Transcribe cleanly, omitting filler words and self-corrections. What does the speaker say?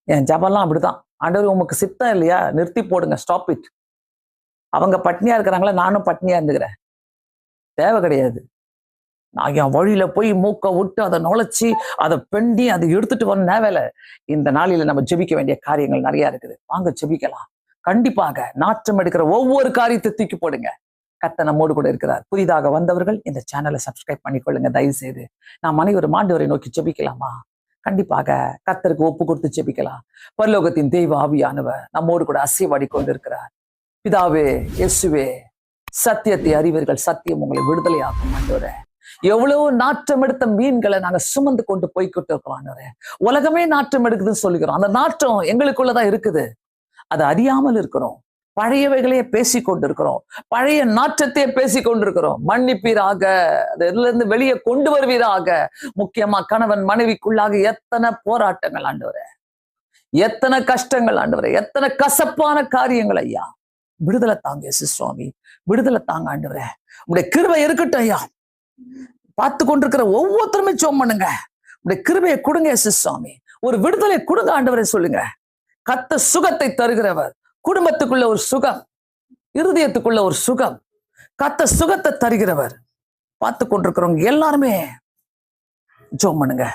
என் ஜபம்லாம் அப்படிதான். ஆண்டவர் உமக்கு சித்தம் இல்லையா, நிறுத்தி போடுங்க, ஸ்டாப் இட். அவங்க பட்னியா இருக்கிறாங்களா, நானும் பட்னியா இருந்துக்கிறேன். தேவை கிடையாது. நான் என் வழியில போய் மூக்க விட்டு அதை நுழைச்சி அதை பெண்டி அதை எடுத்துட்டு வர வேலை. இந்த நாளில நம்ம ஜெபிக்க வேண்டிய காரியங்கள் நிறைய இருக்குது. வாங்க ஜெபிக்கலாம். கண்டிப்பாக நாற்றம் எடுக்கிற ஒவ்வொரு காரியத்தை தூக்கி போடுங்க. கர்த்தர் நம்மோடு கூட இருக்கிறார். புதிதாக வந்தவர்கள் இந்த சேனலை சப்ஸ்கிரைப் பண்ணிக்கொள்ளுங்க தயவு செய்து. நாம் அனைவரும் ஆண்டவரை நோக்கி ஜெபிக்கலாமா? கண்டிப்பாக கர்த்தருக்கு ஒப்பு கொடுத்து ஜெபிக்கலாம். பரலோகத்தின் தெய்வ ஆவியானவர் நம்மோடு கூட அசைவாடி கொண்டிருக்கிறார். பிதாவே, இயேசுவே, சத்தியத்தை அறிவீர்கள், சத்தியம் உங்களை விடுதலையாக்கும் ஆண்டவரே. எவ்வளவு நாற்றம் எடுத்த மீன்களை நாங்க சுமந்து கொண்டு போய்கிட்டு இருக்கிறோம் ஆண்டவரே. உலகமே நாற்றம் எடுக்குதுன்னு சொல்லிக்கிறோம். அந்த நாற்றம் எங்களுக்குள்ளதான் இருக்குது. அதை அறியாமல் இருக்கிறோம். பழையவைகளையே பேசிக் கொண்டிருக்கிறோம். பழைய நாற்றத்தையே பேசிக் கொண்டிருக்கிறோம். மன்னிப்பீராக, அதுல இருந்து வெளியே கொண்டு வருவீராக. முக்கியமா கணவன் மனைவிக்குள்ளாக எத்தனை போராட்டங்கள் ஆண்டவரே, எத்தனை கஷ்டங்கள் ஆண்டவரே, எத்தனை கசப்பான காரியங்கள் ஐயா. விடுதலை தாங்க இயேசு சுவாமி, விடுதலை தாங்க ஆண்டவரே. உங்களுடைய கிருபை இருக்கட்டும் ஐயா. பார்த்து கொண்டிருக்கிற ஒவ்வொருத்தருமே ஜெபம் பண்ணுங்க. உங்களுடைய கிருபையை கொடுங்க இயேசு சுவாமி. ஒரு விடுதலை கொடுங்க ஆண்டவரே சொல்லுங்க. கர்த்தர் சுகத்தை தருகிறவர். குடும்பத்துக்குள்ள ஒரு சுகம், இருதயத்துக்குள்ள ஒரு சுகம், கர்த்தர் சுகத்தை தருகிறவர். பார்த்து கொண்டிருக்கிறவங்க எல்லாருமே ஜெபம் பண்ணுங்க.